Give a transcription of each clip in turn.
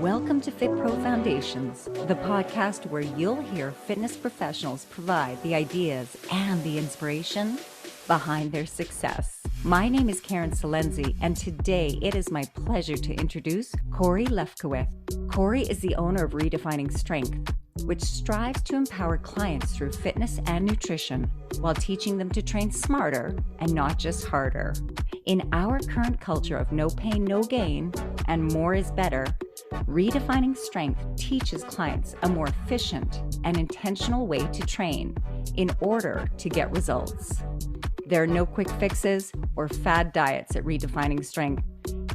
Welcome to Fit Pro Foundations, the podcast where you'll hear fitness professionals provide the ideas and the inspiration behind their success. My name is Karen Salenzi, and today it is my pleasure to introduce Cori Lefkowith. Cori is the owner of Redefining Strength, which strives to empower clients through fitness and nutrition while teaching them to train smarter and not just harder. In our current culture of no pain, no gain, and more is better, Redefining Strength teaches clients a more efficient and intentional way to train in order to get results. There are no quick fixes or fad diets at Redefining Strength.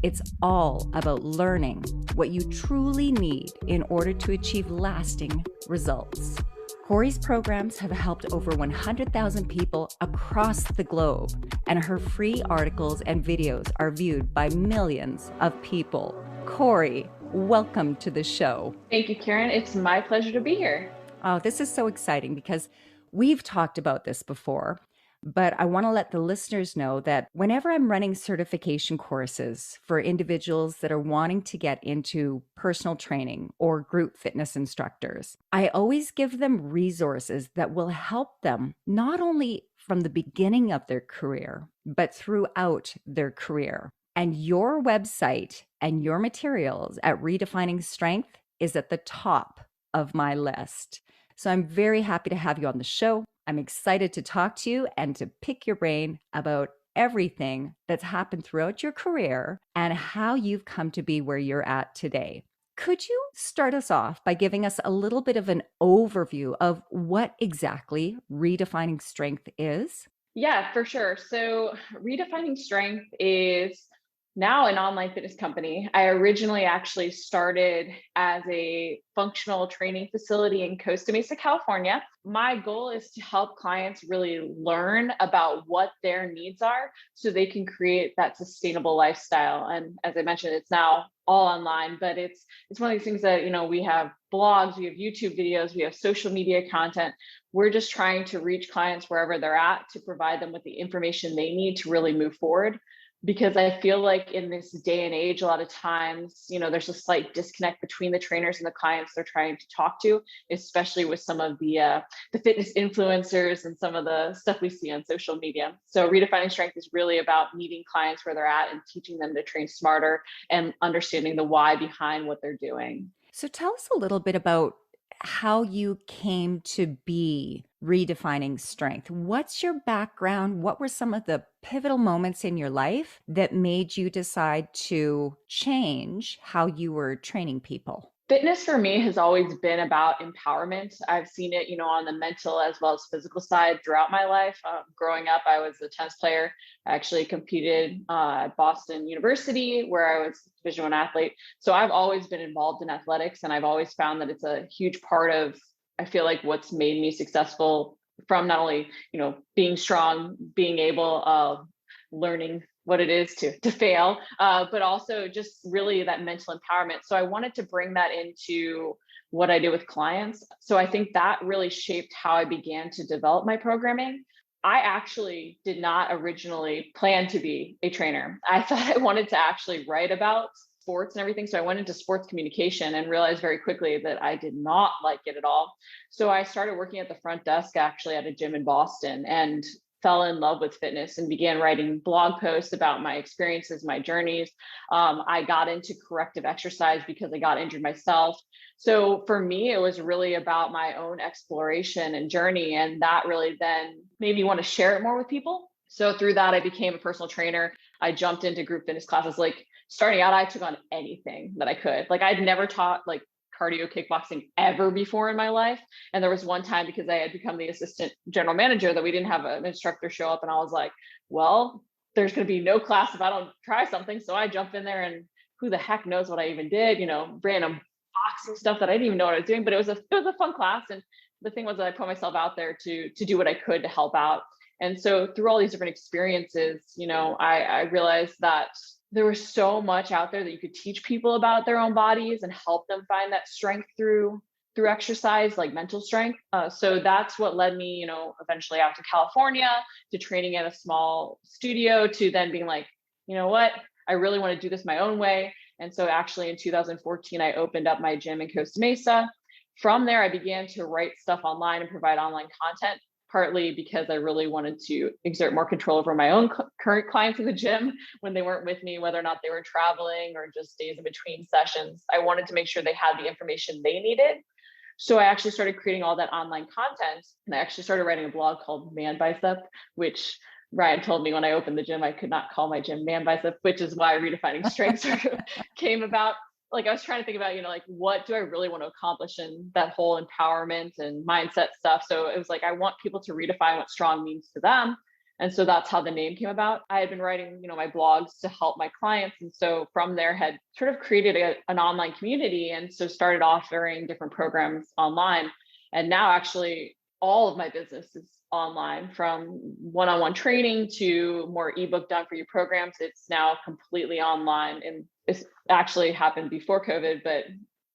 It's all about learning what you truly need in order to achieve lasting results. Cori's programs have helped over 100,000 people across the globe, and her free articles and videos are viewed by millions of people. Cori, welcome to the show. Thank you, Karen. It's my pleasure to be here. Oh, this is so exciting because we've talked about this before, but I want to let the listeners know that whenever I'm running certification courses for individuals that are wanting to get into personal training or group fitness instructors, I always give them resources that will help them not only from the beginning of their career, but throughout their career. And your website and your materials at Redefining Strength is at the top of my list. So I'm very happy to have you on the show. I'm excited to talk to you and to pick your brain about everything that's happened throughout your career and how you've come to be where you're at today. Could you start us off by giving us a little bit of an overview of what exactly Redefining Strength is? Yeah, for sure. So Redefining Strength is now an online fitness company. I originally actually started as a functional training facility in Costa Mesa, California. My goal is to help clients really learn about what their needs are so they can create that sustainable lifestyle. And as I mentioned, it's now all online, but it's one of these things that, we have blogs, we have YouTube videos, we have social media content. We're just trying to reach clients wherever they're at to provide them with the information they need to really move forward. Because I feel like in this day and age, a lot of times, there's a slight disconnect between the trainers and the clients they're trying to talk to, especially with some of the fitness influencers and some of the stuff we see on social media. So Redefining Strength is really about meeting clients where they're at and teaching them to train smarter and understanding the why behind what they're doing. So tell us a little bit about how you came to be Redefining Strength. What's your background? What were some of the pivotal moments in your life that made you decide to change how you were training people? Fitness for me has always been about empowerment. I've seen it, on the mental as well as physical side throughout my life. Growing up, I was a tennis player. I actually competed at Boston University, where I was a Division I athlete. So I've always been involved in athletics, and I've always found that it's a huge part of, I feel like, what's made me successful, from not only, being strong, being able, learning what it is to fail, but also just really that mental empowerment. So I wanted to bring that into what I do with clients. So I think that really shaped how I began to develop my programming. I actually did not originally plan to be a trainer. I thought I wanted to actually write about sports and everything. So I went into sports communication and realized very quickly that I did not like it at all. So I started working at the front desk actually at a gym in Boston, and fell in love with fitness and began writing blog posts about my experiences, my journeys. I got into corrective exercise because I got injured myself. So for me, it was really about my own exploration and journey. And that really then made me want to share it more with people. So through that, I became a personal trainer. I jumped into group fitness classes. Like starting out, I took on anything that I could. Like I'd never taught cardio kickboxing ever before in my life. And there was one time, because I had become the assistant general manager, that we didn't have an instructor show up. And I was like, well, there's going to be no class if I don't try something. So I jumped in there, and who the heck knows what I even did, random boxing stuff that I didn't even know what I was doing, but it was a fun class. And the thing was that I put myself out there to do what I could to help out. And so through all these different experiences, I realized that there was so much out there that you could teach people about their own bodies and help them find that strength through through exercise, like mental strength. So that's what led me, eventually out to California, to training at a small studio, to then being like, you know what, I really want to do this my own way. And so actually in 2014, I opened up my gym in Costa Mesa. From there, I began to write stuff online and provide online content, partly because I really wanted to exert more control over my own current clients in the gym when they weren't with me, whether or not they were traveling or just days in between sessions. I wanted to make sure they had the information they needed. So I actually started creating all that online content, and I actually started writing a blog called Man Bicep, which Ryan told me when I opened the gym, I could not call my gym Man Bicep, which is why Redefining Strength sort of came about. Like I was trying to think about, like, what do I really want to accomplish in that whole empowerment and mindset stuff? So it was like, I want people to redefine what strong means to them. And so that's how the name came about. I had been writing, my blogs to help my clients. And so from there had sort of created an online community. And so started offering different programs online. And now actually all of my business is online, from one-on-one training to more ebook done for you programs. It's now completely online, and it's actually happened before COVID, but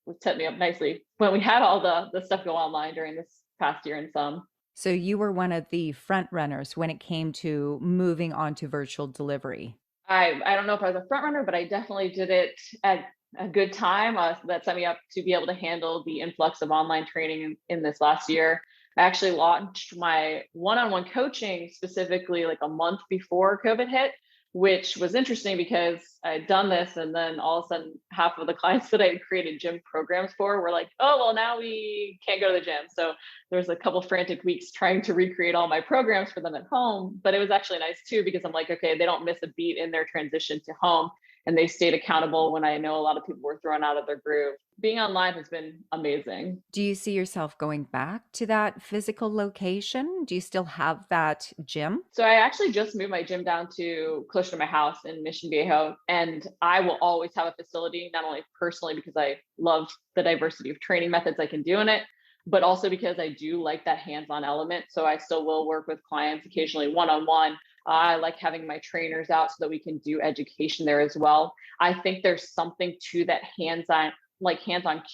it set me up nicely when we had all the stuff go online during this past year and some. So you were one of the front runners when it came to moving on to virtual delivery. I don't know if I was a front runner, but I definitely did it at a good time. That set me up to be able to handle the influx of online training in this last year. I actually launched my one-on-one coaching specifically like a month before COVID hit, which was interesting because I had done this, and then all of a sudden half of the clients that I had created gym programs for were like, oh, well, now we can't go to the gym. So there was a couple frantic weeks trying to recreate all my programs for them at home. But it was actually nice too, because I'm like, okay, they don't miss a beat in their transition to home, and they stayed accountable when I know a lot of people were thrown out of their groove. Being online has been amazing. Do you see yourself going back to that physical location? Do you still have that gym? So I actually just moved my gym down to closer to my house in Mission Viejo, and I will always have a facility, not only personally because I love the diversity of training methods I can do in it, but also because I do like that hands-on element. So I still will work with clients occasionally one-on-one. I like having my trainers out so that we can do education there as well. I think there's something to that hands-on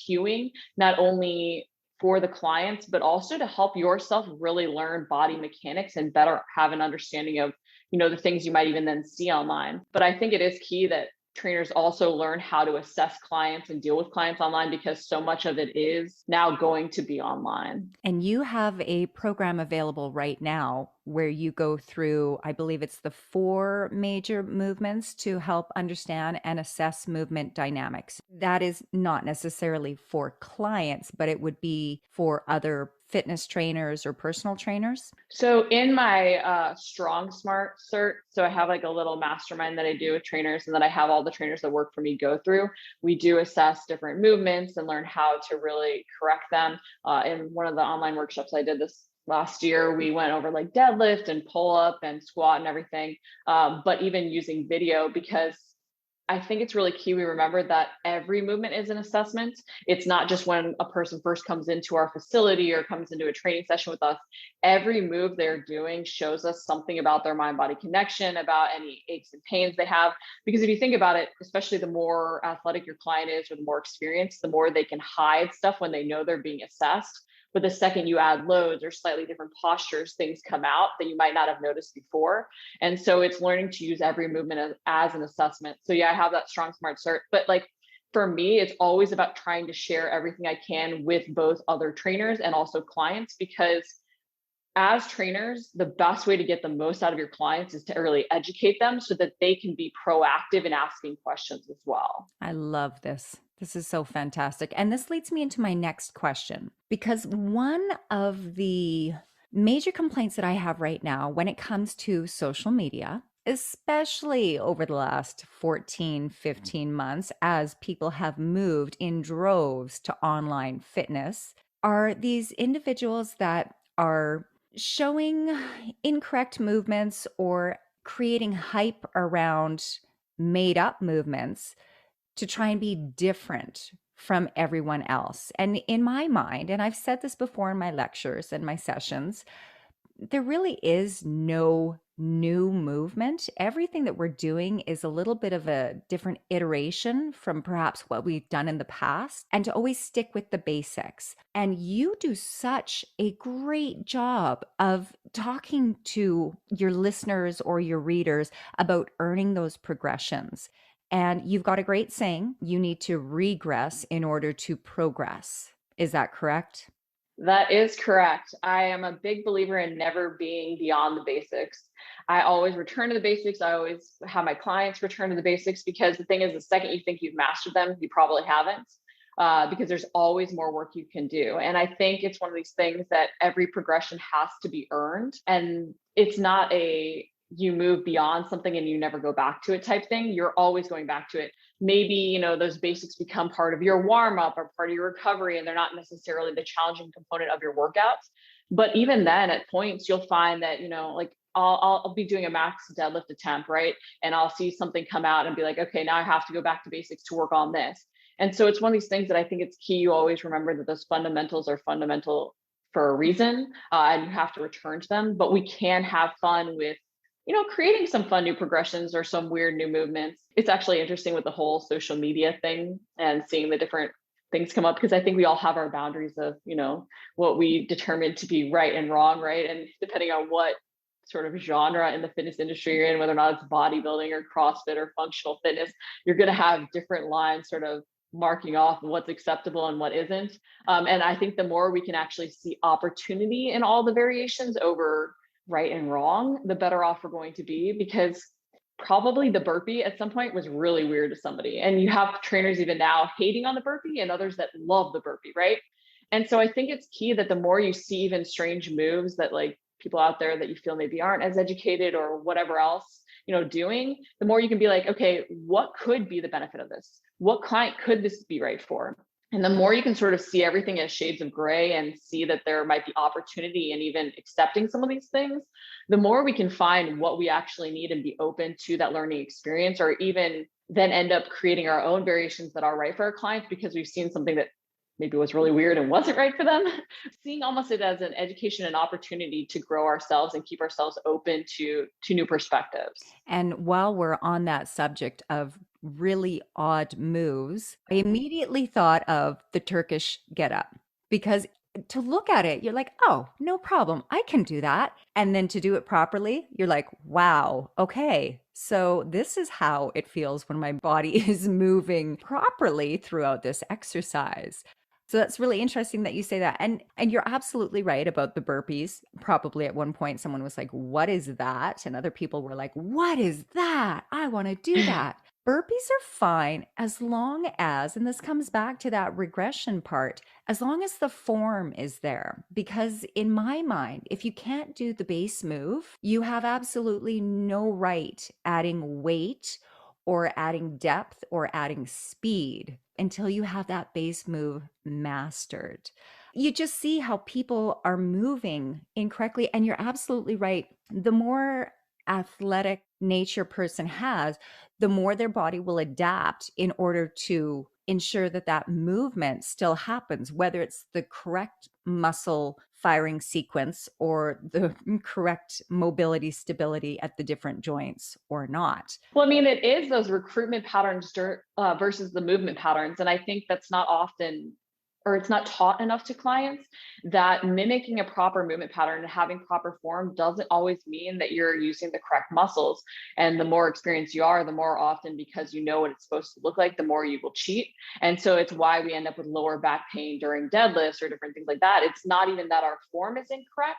cueing, not only for the clients, but also to help yourself really learn body mechanics and better have an understanding of, the things you might even then see online. But I think it is key that trainers also learn how to assess clients and deal with clients online, because so much of it is now going to be online. And you have a program available right now where you go through, I believe it's the 4 major movements to help understand and assess movement dynamics. That is not necessarily for clients, but it would be for other fitness trainers or personal trainers. So in my Strong Smart cert, so I have like a little mastermind that I do with trainers, and then I have all the trainers that work for me go through. We do assess different movements and learn how to really correct them. In one of the online workshops I did this last year, we went over like deadlift and pull up and squat and everything, but even using video, because I think it's really key we remember that every movement is an assessment. It's not just when a person first comes into our facility or comes into a training session with us. Every move they're doing shows us something about their mind-body connection, about any aches and pains they have. Because if you think about it, especially the more athletic your client is or the more experienced, the more they can hide stuff when they know they're being assessed. But the second you add loads or slightly different postures, things come out that you might not have noticed before. And so it's learning to use every movement as an assessment. So yeah, I have that Strong Smart cert, but like for me, it's always about trying to share everything I can with both other trainers and also clients, because as trainers, the best way to get the most out of your clients is to really educate them so that they can be proactive in asking questions as well. I love this. This is so fantastic. And this leads me into my next question, because one of the major complaints that I have right now when it comes to social media, especially over the last 14, 15 months, as people have moved in droves to online fitness, are these individuals that are showing incorrect movements or creating hype around made up movements to try and be different from everyone else. And in my mind, and I've said this before in my lectures and my sessions, there really is no new movement. Everything that we're doing is a little bit of a different iteration from perhaps what we've done in the past, and to always stick with the basics. And you do such a great job of talking to your listeners or your readers about earning those progressions. And you've got a great saying, you need to regress in order to progress. Is that correct? That is correct. I am a big believer in never being beyond the basics. I always return to the basics. I always have my clients return to the basics, because the thing is, the second you think you've mastered them, you probably haven't, because there's always more work you can do. And I think it's one of these things that every progression has to be earned. And it's not a you move beyond something and you never go back to it type thing. You're always going back to it. Maybe, those basics become part of your warm up or part of your recovery, and they're not necessarily the challenging component of your workouts. But even then, at points, you'll find that, like I'll be doing a max deadlift attempt, right? And I'll see something come out and be like, okay, now I have to go back to basics to work on this. And so it's one of these things that I think it's key. You always remember that those fundamentals are fundamental for a reason, and you have to return to them. But we can have fun with creating some fun new progressions or some weird new movements. It's actually interesting with the whole social media thing and seeing the different things come up, because I think we all have our boundaries of, what we determine to be right and wrong, right? And depending on what sort of genre in the fitness industry you're in, whether or not it's bodybuilding or CrossFit or functional fitness, you're going to have different lines sort of marking off what's acceptable and what isn't. And I think the more we can actually see opportunity in all the variations over right and wrong, the better off we're going to be, because probably the burpee at some point was really weird to somebody. And you have trainers even now hating on the burpee and others that love the burpee, right? And so I think it's key that the more you see even strange moves that like people out there that you feel maybe aren't as educated or whatever else, doing, the more you can be like, okay, what could be the benefit of this? What client could this be right for? And the more you can sort of see everything as shades of gray and see that there might be opportunity in even accepting some of these things, the more we can find what we actually need and be open to that learning experience, or even then end up creating our own variations that are right for our clients because we've seen something that maybe was really weird and wasn't right for them. Seeing almost it as an education and opportunity to grow ourselves and keep ourselves open to new perspectives. And while we're on that subject of really odd moves, I immediately thought of the Turkish get up, because to look at it, you're like, oh, no problem. I can do that. And then to do it properly, you're like, wow, okay. So this is how it feels when my body is moving properly throughout this exercise. So that's really interesting that you say that. And you're absolutely right about the burpees. Probably at one point someone was like, "What is that?" And other people were like, "What is that? I want to do that." Burpees are fine as long as, and this comes back to that regression part, as long as the form is there. Because in my mind, if you can't do the base move, you have absolutely no right adding weight or adding depth or adding speed until you have that base move mastered. You just see how people are moving incorrectly. And you're absolutely right. The more athletic nature person has, the more their body will adapt in order to ensure that that movement still happens, whether it's the correct muscle firing sequence or the correct mobility stability at the different joints or not. Well, I mean, it is those recruitment patterns versus the movement patterns. And I think that's not often, or it's not taught enough to clients, that mimicking a proper movement pattern and having proper form doesn't always mean that you're using the correct muscles. And the more experienced you are, the more often, because you know what it's supposed to look like, the more you will cheat. And so it's why we end up with lower back pain during deadlifts or different things like that. It's not even that our form is incorrect.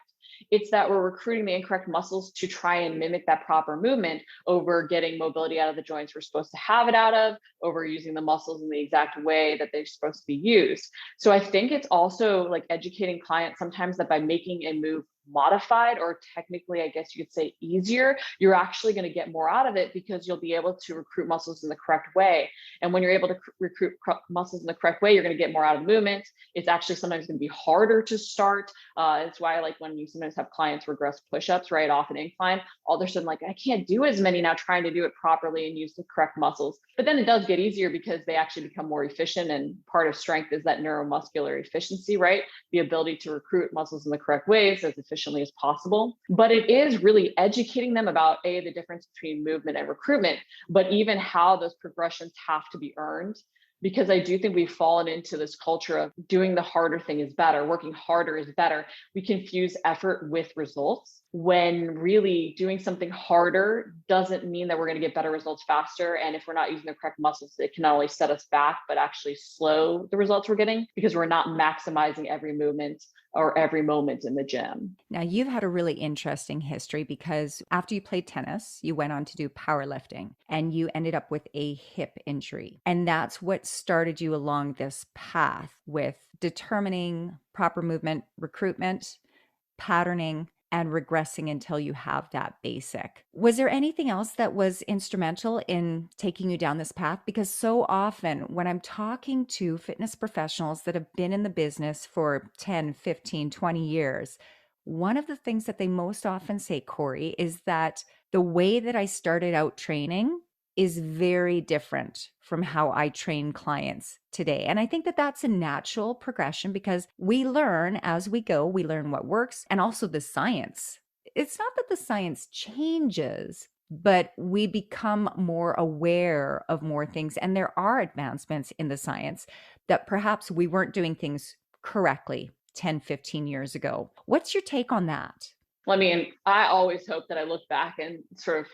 It's that we're recruiting the incorrect muscles to try and mimic that proper movement over getting mobility out of the joints we're supposed to have it out of, over using the muscles in the exact way that they're supposed to be used. So I think it's also like educating clients sometimes that by making a move modified, or technically, I guess you could say easier, you're actually going to get more out of it because you'll be able to recruit muscles in the correct way. And when you're able to recruit muscles in the correct way, you're going to get more out of movement. It's actually sometimes going to be harder to start. It's why I like when you sometimes have clients regress push-ups right off an incline, all of a sudden like, I can't do as many now trying to do it properly and use the correct muscles. But then it does get easier because they actually become more efficient. And part of strength is that neuromuscular efficiency, right? The ability to recruit muscles in the correct ways as efficiently efficiently as possible. But it is really educating them about the difference between movement and recruitment, but even how those progressions have to be earned. Because I do think we've fallen into this culture of doing the harder thing is better, working harder is better. We confuse effort with results, when really doing something harder doesn't mean that we're going to get better results faster. And if we're not using the correct muscles, it can not only set us back, but actually slow the results we're getting, because we're not maximizing every movement or every moment in the gym. Now, you've had a really interesting history because after you played tennis, you went on to do powerlifting and you ended up with a hip injury. And that's what started you along this path with determining proper movement, recruitment, patterning, and regressing until you have that basic. Was there anything else that was instrumental in taking you down this path? Because so often when I'm talking to fitness professionals that have been in the business for 10, 15, 20 years, one of the things that they most often say, Cori, is that the way that I started out training is very different from how I train clients today. And I think that that's a natural progression because we learn as we go, we learn what works and also the science. It's not that the science changes, but we become more aware of more things. And there are advancements in the science that perhaps we weren't doing things correctly 10, 15 years ago. What's your take on that? Well, I mean, I always hope that I look back and sort of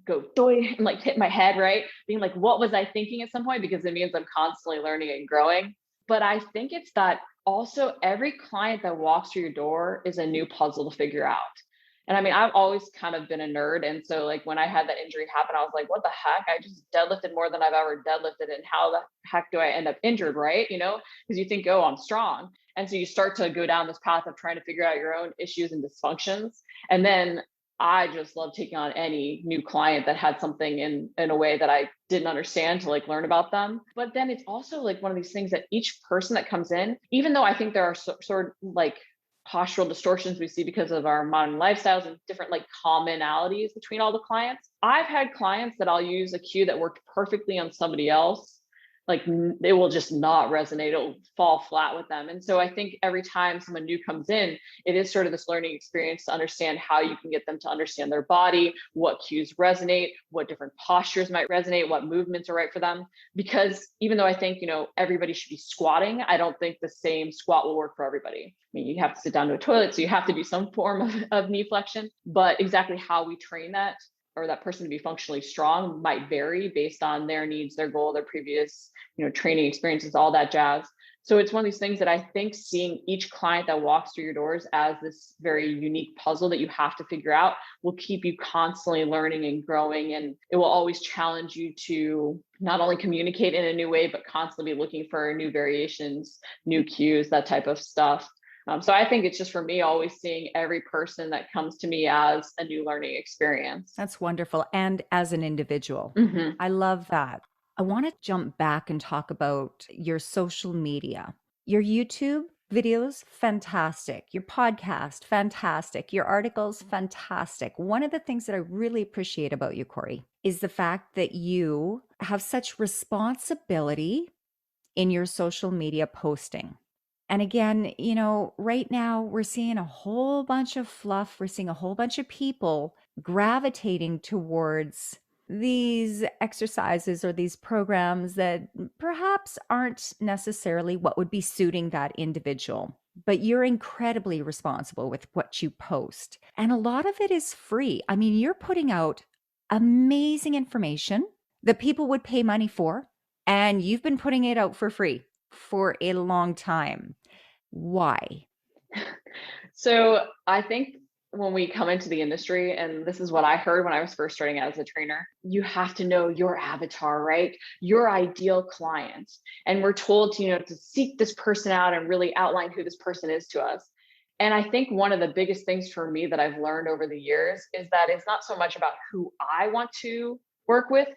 go doy and like hit my head, right? Being like, what was I thinking at some point? Because it means I'm constantly learning and growing. But I think it's that also every client that walks through your door is a new puzzle to figure out. And I mean, I've always kind of been a nerd. And so like when I had that injury happen, I was like, what the heck? I just deadlifted more than I've ever deadlifted. And how the heck do I end up injured? Right. Because you think, oh, I'm strong. And so you start to go down this path of trying to figure out your own issues and dysfunctions. And then I just love taking on any new client that had something in a way that I didn't understand to like learn about them. But then it's also like one of these things that each person that comes in, even though I think there are sort of like postural distortions we see because of our modern lifestyles and different like commonalities between all the clients. I've had clients that I'll use a cue that worked perfectly on somebody else. Like it will just not resonate. It'll fall flat with them. And so I think every time someone new comes in, it is sort of this learning experience to understand how you can get them to understand their body, what cues resonate, what different postures might resonate, what movements are right for them. Because even though I think, everybody should be squatting, I don't think the same squat will work for everybody. I mean, you have to sit down to a toilet, so you have to do some form of knee flexion, but exactly how we train that or that person to be functionally strong might vary based on their needs, their goal, their previous, training experiences, all that jazz. So it's one of these things that I think seeing each client that walks through your doors as this very unique puzzle that you have to figure out will keep you constantly learning and growing. And it will always challenge you to not only communicate in a new way, but constantly be looking for new variations, new cues, that type of stuff. So I think it's just for me, always seeing every person that comes to me as a new learning experience. That's wonderful. And as an individual, Mm-hmm. I love that. I want to jump back and talk about your social media. Your YouTube videos, fantastic. Your podcast, fantastic. Your articles, fantastic. One of the things that I really appreciate about you, Cori, is the fact that you have such responsibility in your social media posting. And again, right now we're seeing a whole bunch of fluff. We're seeing a whole bunch of people gravitating towards these exercises or these programs that perhaps aren't necessarily what would be suiting that individual. But you're incredibly responsible with what you post. And a lot of it is free. I mean, you're putting out amazing information that people would pay money for, and you've been putting it out for free for a long time. Why? So I think when we come into the industry, and this is what I heard when I was first starting out as a trainer, you have to know your avatar, right? Your ideal client. And we're told to seek this person out and really outline who this person is to us. And I think one of the biggest things for me that I've learned over the years is that it's not so much about who I want to work with,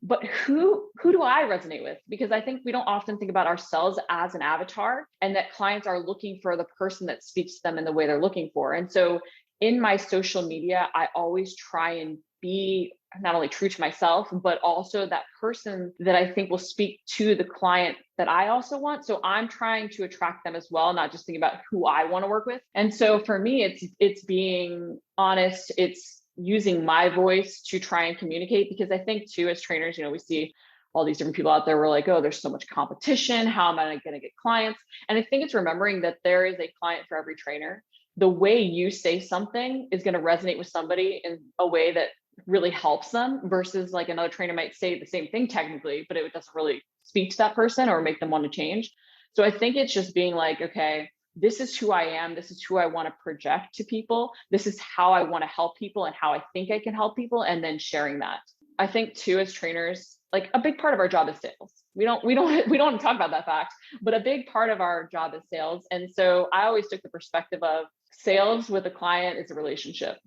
but who do I resonate with? Because I think we don't often think about ourselves as an avatar, and that clients are looking for the person that speaks to them in the way they're looking for. And so in my social media, I always try and be not only true to myself, but also that person that I think will speak to the client that I also want. So I'm trying to attract them as well, not just thinking about who I want to work with. And so for me, it's being honest, it's using my voice to try and communicate, because I think too, as trainers, we see all these different people out there. We're like, oh, there's so much competition. How am I going to get clients? And I think it's remembering that there is a client for every trainer. The way you say something is going to resonate with somebody in a way that really helps them, versus like another trainer might say the same thing technically, but it doesn't really speak to that person or make them want to change. So I think it's just being like, okay, this is who I am. This is who I want to project to people. This is how I want to help people and how I think I can help people. And then sharing that. I think too, as trainers, like a big part of our job is sales. We don't talk about that fact, but a big part of our job is sales. And so I always took the perspective of sales with a client is a relationship.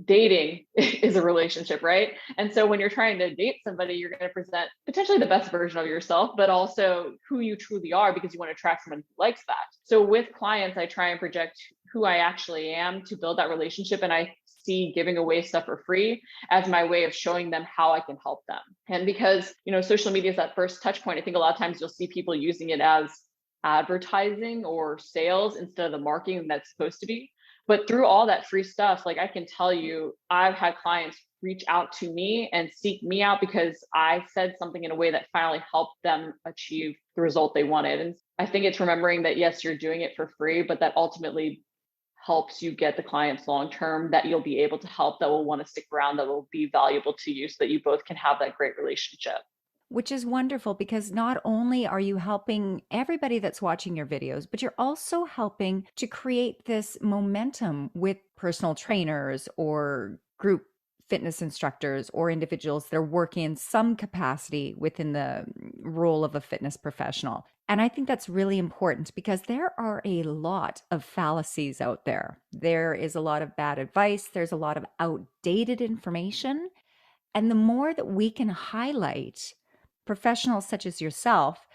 Dating is a relationship, right? And so when you're trying to date somebody, you're going to present potentially the best version of yourself, but also who you truly are, because you want to attract someone who likes that. So with clients, I try and project who I actually am to build that relationship. And I see giving away stuff for free as my way of showing them how I can help them. And because, social media is that first touch point, I think a lot of times you'll see people using it as advertising or sales instead of the marketing that's supposed to be. But through all that free stuff, like I can tell you, I've had clients reach out to me and seek me out because I said something in a way that finally helped them achieve the result they wanted. And I think it's remembering that, yes, you're doing it for free, but that ultimately helps you get the clients long term that you'll be able to help, that will want to stick around, that will be valuable to you, so that you both can have that great relationship. Which is wonderful, because not only are you helping everybody that's watching your videos, but you're also helping to create this momentum with personal trainers or group fitness instructors or individuals that are working in some capacity within the role of a fitness professional. And I think that's really important, because there are a lot of fallacies out there. There is a lot of bad advice. There's a lot of outdated information. And the more that we can highlight professionals such as yourself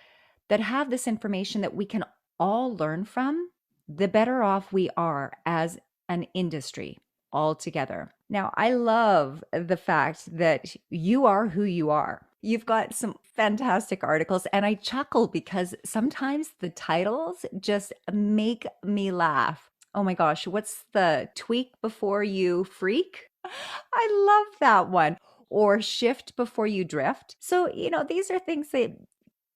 that have this information that we can all learn from, the better off we are as an industry altogether. Now, I love the fact that you are who you are. You've got some fantastic articles, and I chuckle because sometimes the titles just make me laugh. Oh my gosh, what's the tweak before you freak? I love that one. Or shift before you drift. So, these are things that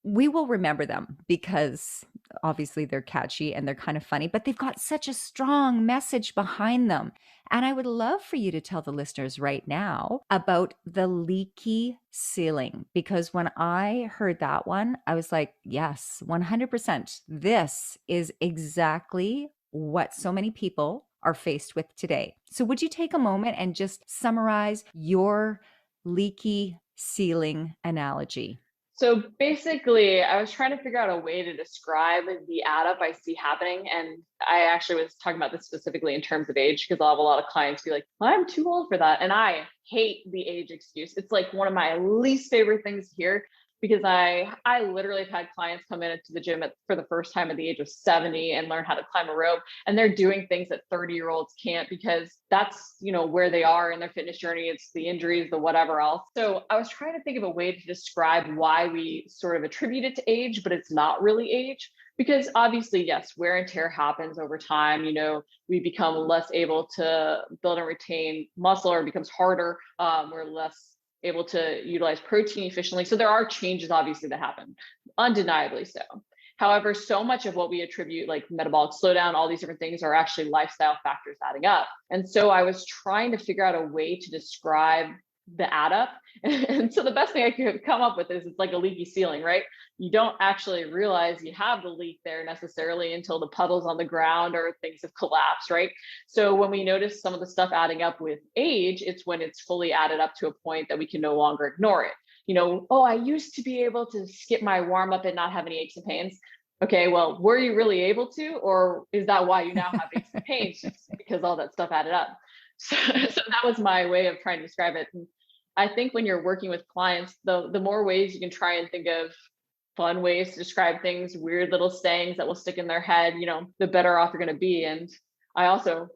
we will remember them, because obviously they're catchy and they're kind of funny, but they've got such a strong message behind them. And I would love for you to tell the listeners right now about the leaky ceiling, because when I heard that one, I was like, yes, 100%. This is exactly what so many people are faced with today. So would you take a moment and just summarize your leaky ceiling analogy? So basically, I was trying to figure out a way to describe the add up I see happening. And I actually was talking about this specifically in terms of age, because I'll have a lot of clients be like, well, I'm too old for that. And I hate the age excuse. It's like one of my least favorite things here, because I literally have had clients come into the gym for the first time at the age of 70 and learn how to climb a rope. And they're doing things that 30-year-olds can't, because that's, where they are in their fitness journey. It's the injuries, the whatever else. So I was trying to think of a way to describe why we sort of attribute it to age, but it's not really age. Because obviously, yes, wear and tear happens over time. We become less able to build and retain muscle, or it becomes harder. We're less able to utilize protein efficiently. So there are changes, obviously, that happen, undeniably so. However, so much of what we attribute, like metabolic slowdown, all these different things, are actually lifestyle factors adding up. And so I was trying to figure out a way to describe the add up. And so the best thing I could come up with is it's like a leaky ceiling, right? You don't actually realize you have the leak there necessarily until the puddles on the ground or things have collapsed, right? So when we notice some of the stuff adding up with age, it's when it's fully added up to a point that we can no longer ignore it. Oh, I used to be able to skip my warm up and not have any aches and pains. Okay, well, were you really able to, or is that why you now have aches and pains, just because all that stuff added up? So that was my way of trying to describe it. And I think when you're working with clients, the more ways you can try and think of fun ways to describe things, weird little sayings that will stick in their head, the better off you're going to be. And I also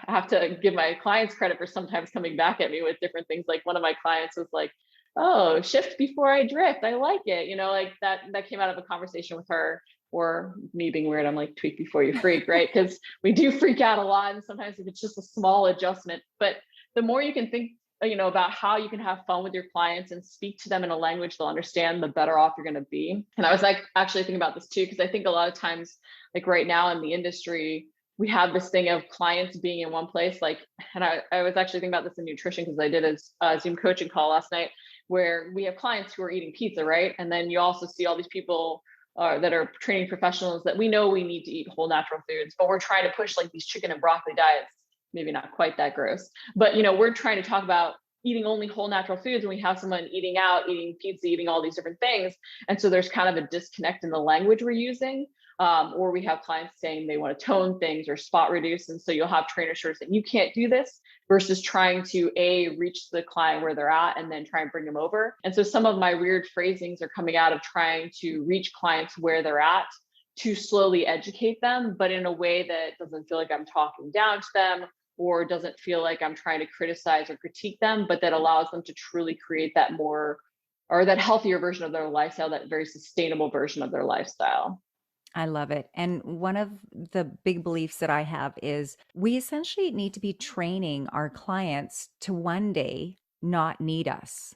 I have to give my clients credit for sometimes coming back at me with different things. Like one of my clients was like, "Oh, shift before I drift. I like it." Like that came out of a conversation with her, or me being weird. I'm like, tweak before you freak, right? Because we do freak out a lot. And sometimes if it's just a small adjustment, but the more you can think, about how you can have fun with your clients and speak to them in a language they'll understand, the better off you're going to be. And I was like, actually thinking about this too, because I think a lot of times, like right now in the industry, we have this thing of clients being in one place. Like, and I was actually thinking about this in nutrition because I did a Zoom coaching call last night where we have clients who are eating pizza, right? And then you also see all these people that are training professionals that we know we need to eat whole natural foods, but we're trying to push like these chicken and broccoli diets, maybe not quite that gross, but we're trying to talk about eating only whole natural foods, and we have someone eating out, eating pizza, eating all these different things. And so there's kind of a disconnect in the language we're using. Or we have clients saying they want to tone things or spot reduce. And so you'll have trainers sort of saying, you can't do this, versus trying to reach the client where they're at and then try and bring them over. And so some of my weird phrasings are coming out of trying to reach clients where they're at to slowly educate them, but in a way that doesn't feel like I'm talking down to them, or doesn't feel like I'm trying to criticize or critique them, but that allows them to truly create that more, or that healthier version of their lifestyle, that very sustainable version of their lifestyle. I love it. And one of the big beliefs that I have is we essentially need to be training our clients to one day not need us.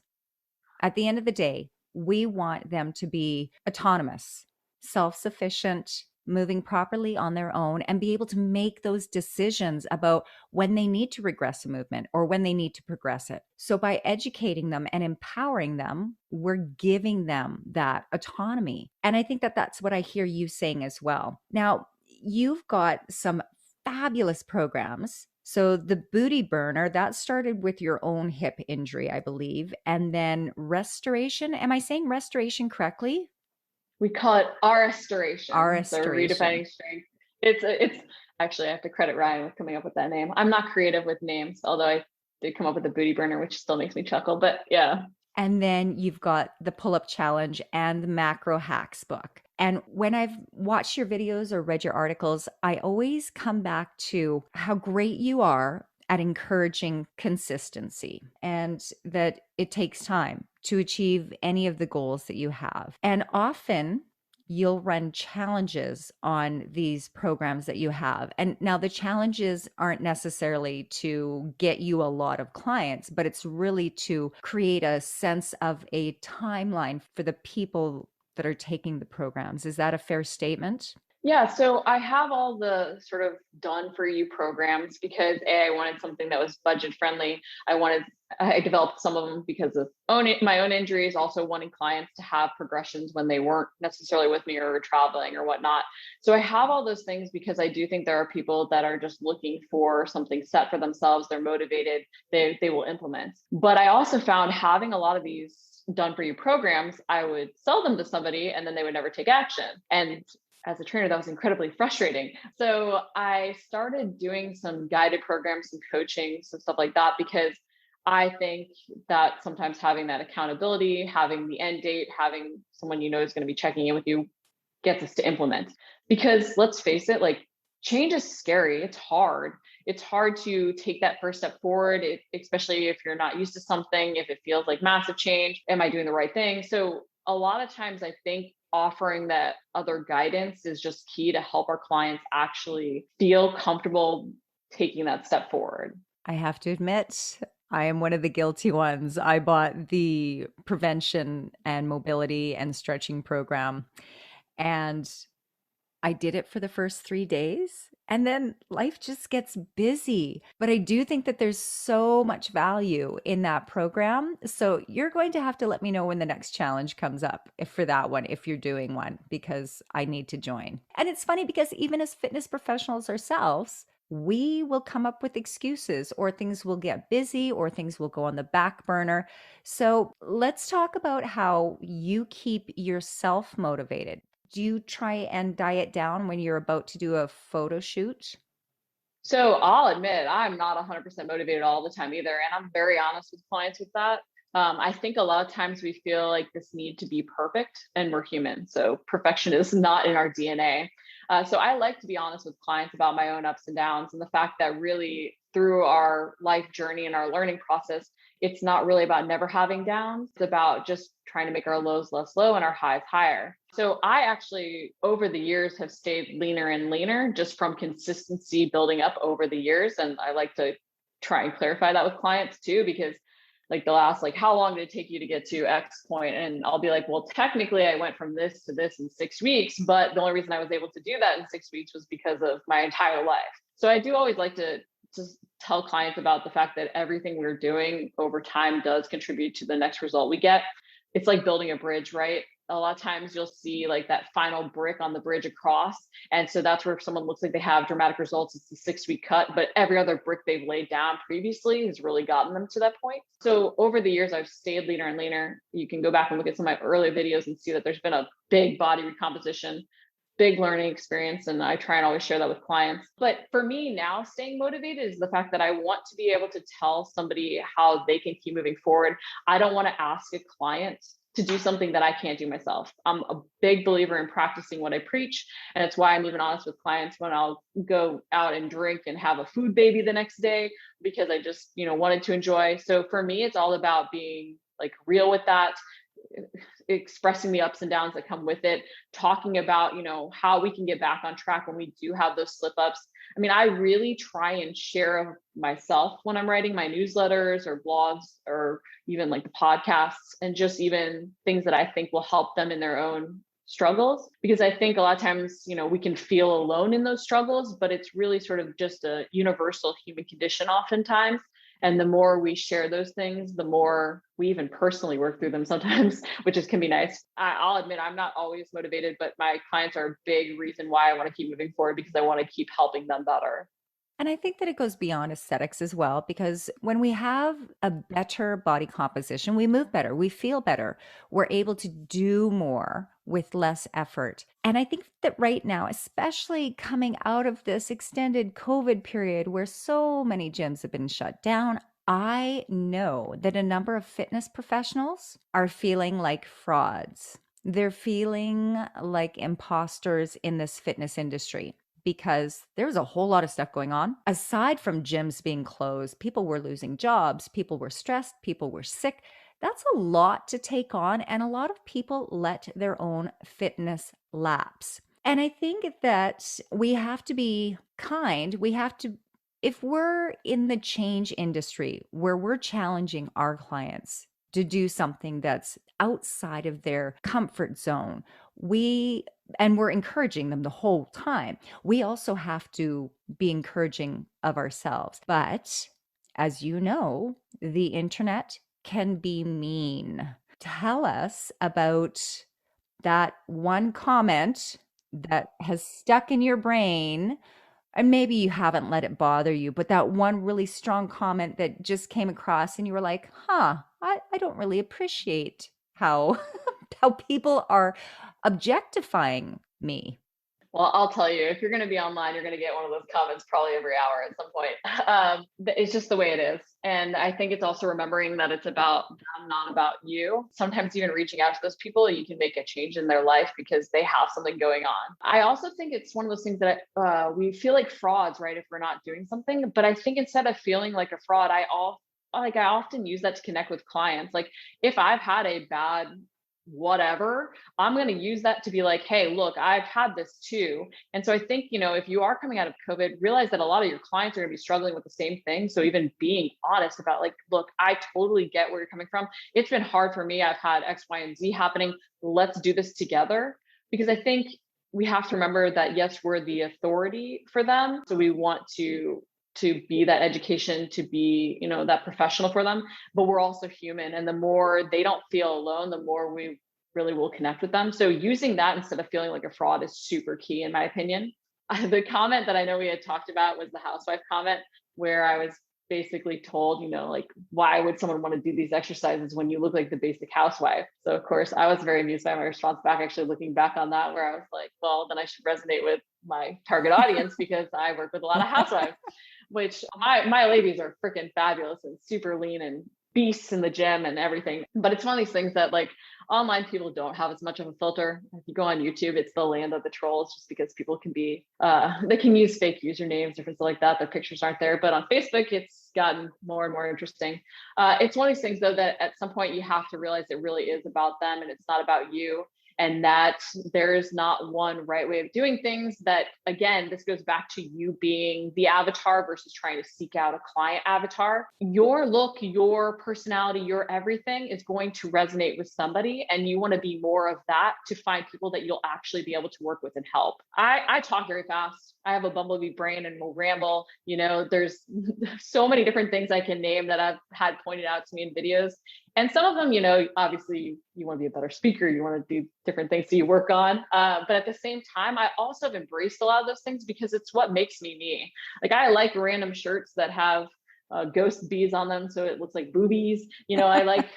At the end of the day, we want them to be autonomous, self sufficient, moving properly on their own, and be able to make those decisions about when they need to regress a movement or when they need to progress it. So, by educating them and empowering them, we're giving them that autonomy. And I think that that's what I hear you saying as well. Now, you've got some fabulous programs. So the booty burner, that started with your own hip injury, I believe. And then restoration. Am I saying restoration correctly? We call it our Our restoration. So restoration. redefining strength. It's actually, I have to credit Ryan with coming up with that name. I'm not creative with names, although I did come up with a booty burner, which still makes me chuckle. But yeah. And then you've got the pull up challenge and the macro hacks book. And when I've watched your videos or read your articles, I always come back to how great you are at encouraging consistency and that it takes time to achieve any of the goals that you have. And often you'll run challenges on these programs that you have. And now the challenges aren't necessarily to get you a lot of clients, but it's really to create a sense of a timeline for the people that are taking the programs. Is that a fair statement? Yeah, so I have all the sort of done for you programs because I wanted something that was budget friendly. I developed some of them because of my own injuries, also wanting clients to have progressions when they weren't necessarily with me or were traveling or whatnot. So I have all those things because I do think there are people that are just looking for something set for themselves. They're motivated, they will implement. But I also found having a lot of these done for you programs, I would sell them to somebody and then they would never take action. And as a trainer, that was incredibly frustrating. So I started doing some guided programs, some coaching, some stuff like that, because I think that sometimes having that accountability, having the end date, having someone is going to be checking in with you gets us to implement. Because let's face it, like change is scary. It's hard. It's hard to take that first step forward, especially if you're not used to something, if it feels like massive change. Am I doing the right thing? So a lot of times I think offering that other guidance is just key to help our clients actually feel comfortable taking that step forward. I have to admit, I am one of the guilty ones. I bought the prevention and mobility and stretching program, and I did it for the first 3 days. And then life just gets busy. But I do think that there's so much value in that program. So you're going to have to let me know when the next challenge comes up for that one, if you're doing one, because I need to join. And it's funny because even as fitness professionals ourselves, we will come up with excuses, or things will get busy, or things will go on the back burner. So let's talk about how you keep yourself motivated. Do you try and diet down when you're about to do a photo shoot? So I'll admit I'm not 100% motivated all the time either. And I'm very honest with clients with that. I think a lot of times we feel like this need to be perfect, and we're human. So perfection is not in our DNA. So I like to be honest with clients about my own ups and downs, and the fact that really through our life journey and our learning process, it's not really about never having downs. It's about just trying to make our lows less low and our highs higher. So I actually, over the years, have stayed leaner and leaner just from consistency building up over the years. And I like to try and clarify that with clients too, because like they'll ask, like, how long did it take you to get to X point? And I'll be like, well, technically I went from this to this in 6 weeks, but the only reason I was able to do that in 6 weeks was because of my entire life. So I do always like to just tell clients about the fact that everything we're doing over time does contribute to the next result we get. It's like building a bridge, right? A lot of times you'll see like that final brick on the bridge across. And so that's where someone looks like they have dramatic results. It's a 6 week cut, but every other brick they've laid down previously has really gotten them to that point. So over the years, I've stayed leaner and leaner. You can go back and look at some of my early videos and see that there's been a big body recomposition, big learning experience. And I try and always share that with clients. But for me now, staying motivated is the fact that I want to be able to tell somebody how they can keep moving forward. I don't want to ask a client to do something that I can't do myself. I'm a big believer in practicing what I preach. And it's why I'm even honest with clients when I'll go out and drink and have a food baby the next day, because I just, wanted to enjoy. So for me, it's all about being like real with that, expressing the ups and downs that come with it, talking about, how we can get back on track when we do have those slip ups. I mean, I really try and share myself when I'm writing my newsletters or blogs or even like the podcasts, and just even things that I think will help them in their own struggles. Because I think a lot of times, we can feel alone in those struggles, but it's really sort of just a universal human condition oftentimes. And the more we share those things, the more we even personally work through them sometimes, which can be nice. I'll admit I'm not always motivated, but my clients are a big reason why I want to keep moving forward, because I want to keep helping them better. And I think that it goes beyond aesthetics as well, because when we have a better body composition, we move better, we feel better, we're able to do more with less effort. And I think that right now, especially coming out of this extended COVID period where so many gyms have been shut down, I know that a number of fitness professionals are feeling like frauds. They're feeling like imposters in this fitness industry, because there was a whole lot of stuff going on. Aside from gyms being closed, people were losing jobs, people were stressed, people were sick. That's a lot to take on, and a lot of people let their own fitness lapse. And I think that we have to be kind. We have to, if we're in the change industry where we're challenging our clients to do something that's outside of their comfort zone, we're encouraging them the whole time. We also have to be encouraging of ourselves. But as you know, the internet can be mean. Tell us about that one comment that has stuck in your brain, and maybe you haven't let it bother you, but that one really strong comment that just came across and you were like, I don't really appreciate how how people are objectifying me. Well, I'll tell you, if you're going to be online, you're going to get one of those comments probably every hour at some point. It's just the way it is. And I think it's also remembering that it's about them, not about you. Sometimes even reaching out to those people, you can make a change in their life because they have something going on. I also think it's one of those things that we feel like frauds, right, if we're not doing something. But I think instead of feeling like a fraud, I often use that to connect with clients. Like if I've had a bad whatever, I'm going to use that to be like, hey, look, I've had this too. And so I think, if you are coming out of COVID, realize that a lot of your clients are going to be struggling with the same thing. So even being honest about like, look, I totally get where you're coming from. It's been hard for me. I've had X, Y, and Z happening. Let's do this together. Because I think we have to remember that, yes, we're the authority for them. So we want to be that education, to be, that professional for them, but we're also human. And the more they don't feel alone, the more we really will connect with them. So using that instead of feeling like a fraud is super key, in my opinion. The comment that I know we had talked about was the housewife comment, where I was basically told, like, why would someone want to do these exercises when you look like the basic housewife? So of course I was very amused by my response back, actually looking back on that, where I was like, well, then I should resonate with my target audience because I work with a lot of housewives, which my ladies are freaking fabulous and super lean and beasts in the gym and everything. But it's one of these things that like online people don't have as much of a filter. If you go on YouTube, it's the land of the trolls just because people can be, they can use fake usernames, different stuff like that. Their pictures aren't there. But on Facebook, it's gotten more and more interesting. It's one of these things though, that at some point you have to realize it really is about them and it's not about you. And that there is not one right way of doing things. That again, this goes back to you being the avatar versus trying to seek out a client avatar. Your look, your personality, your everything is going to resonate with somebody, and you want to be more of that to find people that you'll actually be able to work with and help. I talk very fast. I have a bumblebee brain and will ramble. There's so many different things I can name that I've had pointed out to me in videos. And some of them, obviously you want to be a better speaker, you want to do different things that you work on. But at the same time, I also have embraced a lot of those things because it's what makes me me. Like I like random shirts that have ghost bees on them, so it looks like boobies. I like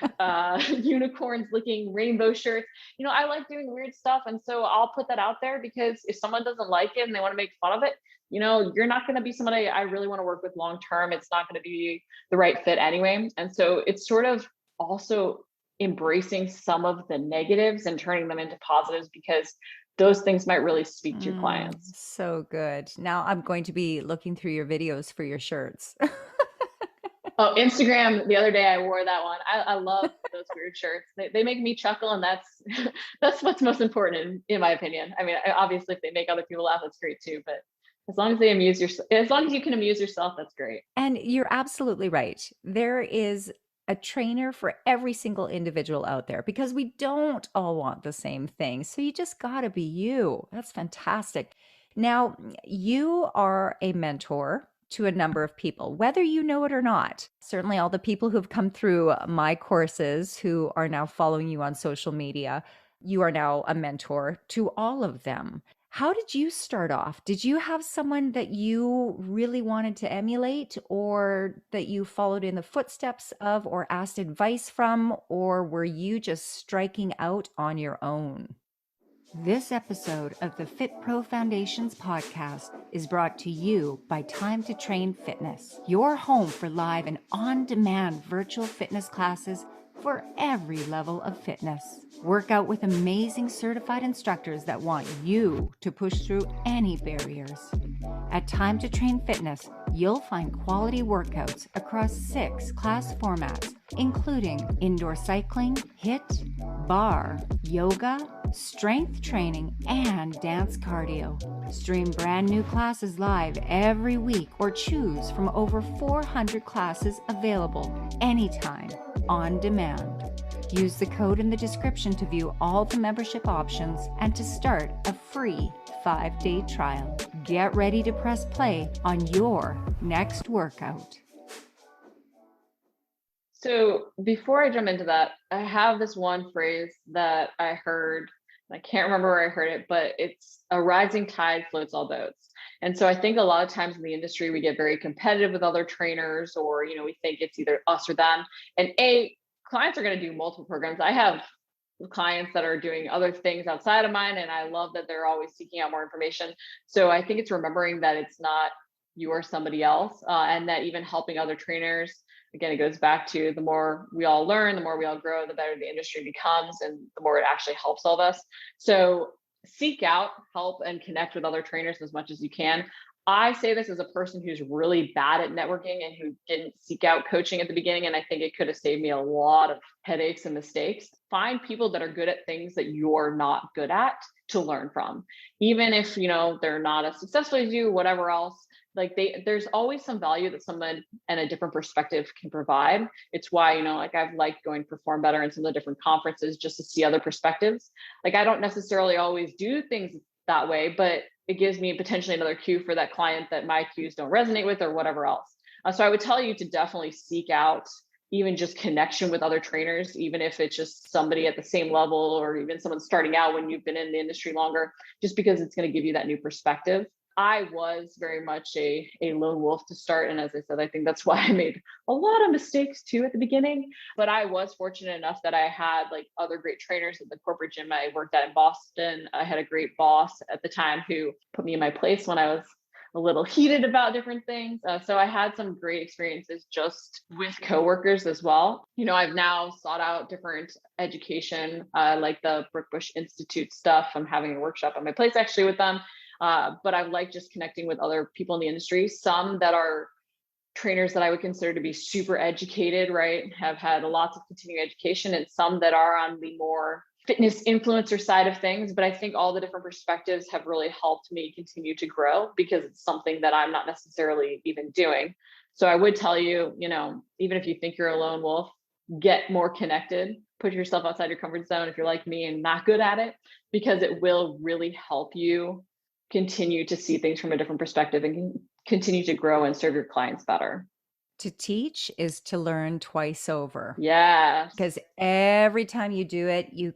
unicorns licking rainbow shirts. I like doing weird stuff. And so I'll put that out there because if someone doesn't like it and they want to make fun of it, you're not going to be somebody I really want to work with long term. It's not going to be the right fit anyway. And so it's sort of also embracing some of the negatives and turning them into positives because those things might really speak to your clients. So good. Now I'm going to be looking through your videos for your shirts. Oh, Instagram, the other day I wore that one. I love those weird shirts. They make me chuckle, and that's what's most important in my opinion. I mean, obviously if they make other people laugh, that's great too, but as long as you can amuse yourself, that's great. And you're absolutely right. There is a trainer for every single individual out there because we don't all want the same thing. So you just got to be you. That's fantastic. Now, you are a mentor to a number of people, whether you know it or not. Certainly, all the people who've come through my courses who are now following you on social media, you are now a mentor to all of them. How did you start off? Did you have someone that you really wanted to emulate, or that you followed in the footsteps of, or asked advice from, or were you just striking out on your own? This episode of the Fit Pro Foundations podcast is brought to you by Time to Train Fitness, your home for live and on-demand virtual fitness classes for every level of fitness. Work out with amazing certified instructors that want you to push through any barriers. At Time to Train Fitness, you'll find quality workouts across 6 class formats, including indoor cycling, HIIT, bar, yoga, strength training, and dance cardio. Stream brand new classes live every week or choose from over 400 classes available anytime, on demand. Use the code in the description to view all the membership options and to start a free 5-day trial. Get ready to press play on your next workout. So before I jump into that, I have this one phrase that I heard. I can't remember where I heard it, but it's a rising tide floats all boats. And so I think a lot of times in the industry, we get very competitive with other trainers, or, we think it's either us or them. And clients are going to do multiple programs. I have clients that are doing other things outside of mine, and I love that they're always seeking out more information. So I think it's remembering that it's not you or somebody else, and that even helping other trainers, again, it goes back to the more we all learn, the more we all grow, the better the industry becomes, and the more it actually helps all of us. So seek out help and connect with other trainers as much as you can. I say this as a person who's really bad at networking and who didn't seek out coaching at the beginning. And I think it could have saved me a lot of headaches and mistakes. Find people that are good at things that you're not good at to learn from. Even if, they're not as successful as you, whatever else, there's always some value that someone and a different perspective can provide. It's why, I've liked going to Perform Better in some of the different conferences just to see other perspectives. I don't necessarily always do things that way, but it gives me potentially another cue for that client that my cues don't resonate with or whatever else. So I would tell you to definitely seek out even just connection with other trainers, even if it's just somebody at the same level or even someone starting out when you've been in the industry longer, just because it's going to give you that new perspective. I was very much a lone wolf to start. And as I said, I think that's why I made a lot of mistakes too at the beginning. But I was fortunate enough that I had other great trainers at the corporate gym I worked at in Boston. I had a great boss at the time who put me in my place when I a little heated about different things. So I had some great experiences just with coworkers as well. I've now sought out different education, like the Brookbush Institute stuff. I'm having a workshop at my place actually with them. But I like just connecting with other people in the industry, some that are trainers that I would consider to be super educated, right? Have had lots of continuing education, and some that are on the more fitness influencer side of things. But I think all the different perspectives have really helped me continue to grow because it's something that I'm not necessarily even doing. So I would tell you, even if you think you're a lone wolf, get more connected, put yourself outside your comfort zone if you're like me and not good at it, because it will really help you continue to see things from a different perspective and continue to grow and serve your clients better. To teach is to learn twice over. Yes. Because every time you do it, you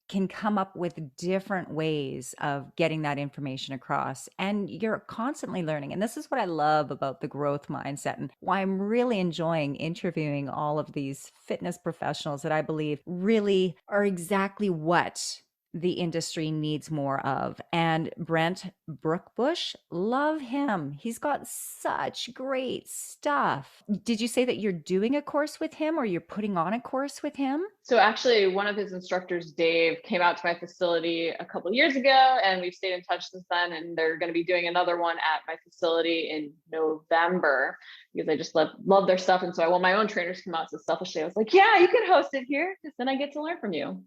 can come up with different ways of getting that information across. And you're constantly learning. And this is what I love about the growth mindset and why I'm really enjoying interviewing all of these fitness professionals that I believe really are exactly what the industry needs more of. And Brent Brookbush, love him. He's got such great stuff. Did you say that you're doing a course with him or you're putting on a course with him? So actually, one of his instructors, Dave, came out to my facility a couple of years ago, and we've stayed in touch since then. And they're going to be doing another one at my facility in November because I just love their stuff. And so I want my own trainers to come out. So selfishly, I was like, yeah, you can host it here because then I get to learn from you.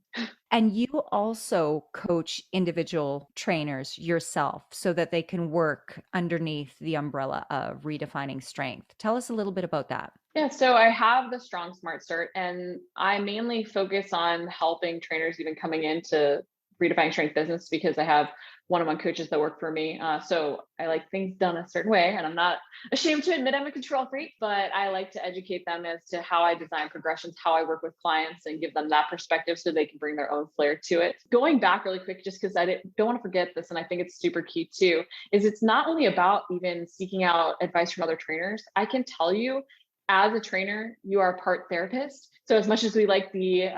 And you also coach individual trainers yourself so that they can work underneath the umbrella of Redefining Strength. Tell us a little bit about that. Yeah, so I have the Strong Smart Cert, and I mainly focus on helping trainers even coming into Redefining Strength business because I have one-on-one coaches that work for me. So I like things done a certain way, and I'm not ashamed to admit I'm a control freak, but I like to educate them as to how I design progressions, how I work with clients, and give them that perspective so they can bring their own flair to it. Going back really quick, just because I don't want to forget this, and I think it's super key too, is it's not only about even seeking out advice from other trainers. I can tell you, as a trainer, you are part therapist. So as much as we like the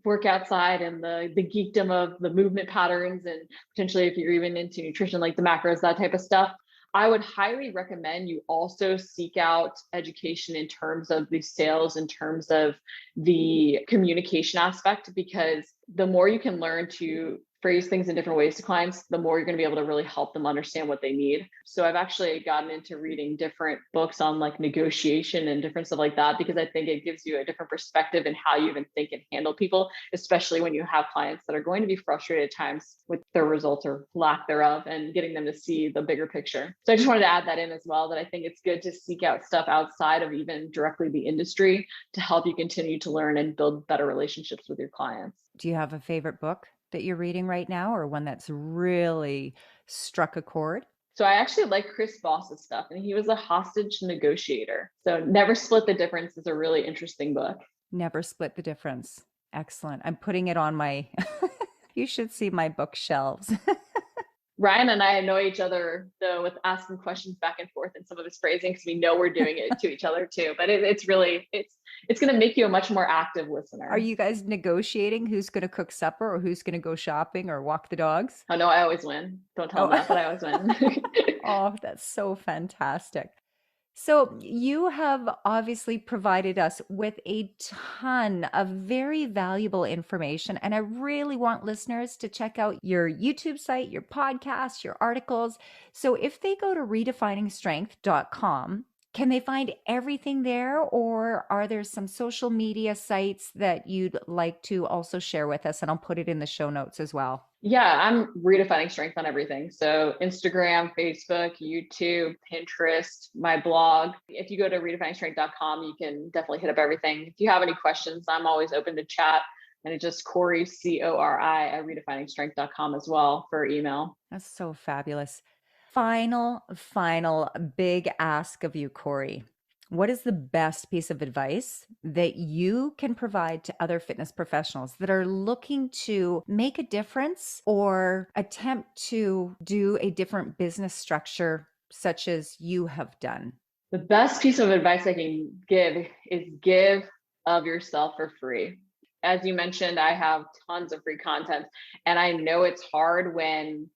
workout side and the geekdom of the movement patterns, and potentially if you're even into nutrition, like the macros, that type of stuff, I would highly recommend you also seek out education in terms of the sales, in terms of the communication aspect, because the more you can learn to phrase things in different ways to clients, the more you're going to be able to really help them understand what they need. So I've actually gotten into reading different books on like negotiation and different stuff like that, because I think it gives you a different perspective in how you even think and handle people, especially when you have clients that are going to be frustrated at times with their results or lack thereof, and getting them to see the bigger picture. So I just wanted to add that in as well, that I think it's good to seek out stuff outside of even directly the industry to help you continue to learn and build better relationships with your clients. Do you have a favorite book that you're reading right now, or one that's really struck a chord? So I actually like Chris Voss's stuff, and he was a hostage negotiator. So Never Split the Difference is a really interesting book. Never Split the Difference. Excellent. I'm putting it on my, you should see my bookshelves. Ryan and I annoy each other though with asking questions back and forth in some of his phrasing, because we know we're doing it to each other too. But it's really, it's going to make you a much more active listener. Are you guys negotiating who's going to cook supper or who's going to go shopping or walk the dogs? Oh no, I always win. Don't tell them that, but I always win. Oh, that's so fantastic. So you have obviously provided us with a ton of very valuable information. And I really want listeners to check out your YouTube site, your podcast, your articles. So if they go to redefiningstrength.com, can they find everything there, or are there some social media sites that you'd like to also share with us? And I'll put it in the show notes as well. Yeah, I'm redefining strength on everything. So Instagram, Facebook, YouTube, Pinterest, my blog. If you go to redefiningstrength.com, you can definitely hit up everything. If you have any questions, I'm always open to chat. And it's just Cori, Cori, at redefiningstrength.com as well for email. That's so fabulous. Final big ask of you, Cori. What is the best piece of advice that you can provide to other fitness professionals that are looking to make a difference or attempt to do a different business structure such as you have done? The best piece of advice I can give is give of yourself for free. As you mentioned, I have tons of free content, and I know it's hard when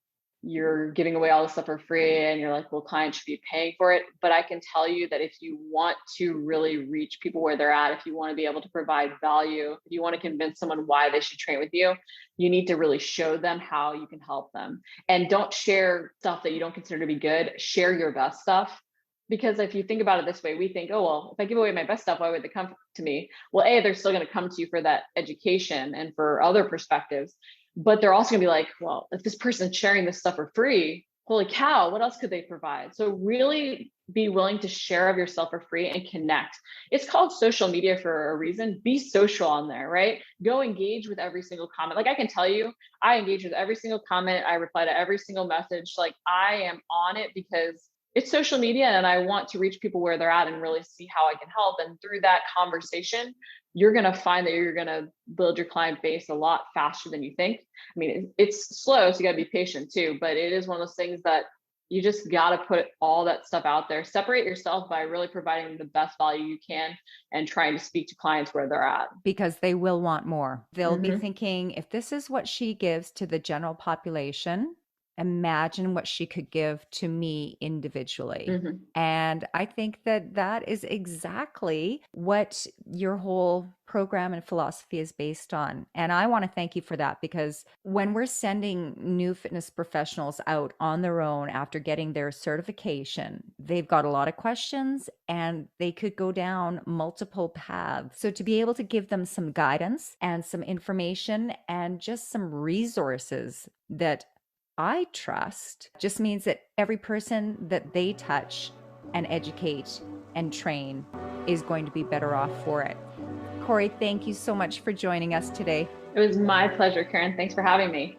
you're giving away all this stuff for free and you're like, well, clients should be paying for it. But I can tell you that if you want to really reach people where they're at, if you want to be able to provide value, if you want to convince someone why they should train with you need to really show them how you can help them. And don't share stuff that you don't consider to be good. Share your best stuff. Because if you think about it this way, we think, oh, well, if I give away my best stuff, why would they come to me? Well, A, they're still going to come to you for that education and for other perspectives. But they're also going to be like, well, if this person's sharing this stuff for free, holy cow, what else could they provide? So really be willing to share of yourself for free and connect. It's called social media for a reason. Be social on there, right? Go engage with every single comment. Like I can tell you, I engage with every single comment. I reply to every single message. Like I am on it because it's social media and I want to reach people where they're at and really see how I can help. And through that conversation, you're going to find that you're going to build your client base a lot faster than you think. I mean, it's slow, so you got to be patient too, but it is one of those things that you just got to put all that stuff out there. Separate yourself by really providing the best value you can and trying to speak to clients where they're at. Because they will want more. They'll be thinking, if this is what she gives to the general population, imagine what she could give to me individually. And I think that that is exactly what your whole program and philosophy is based on. And I want to thank you for that, because when we're sending new fitness professionals out on their own after getting their certification, they've got a lot of questions and they could go down multiple paths. So to be able to give them some guidance and some information and just some resources that I trust just means that every person that they touch and educate and train is going to be better off for it. Cori, thank you so much for joining us today. It was my pleasure, Karen. Thanks for having me.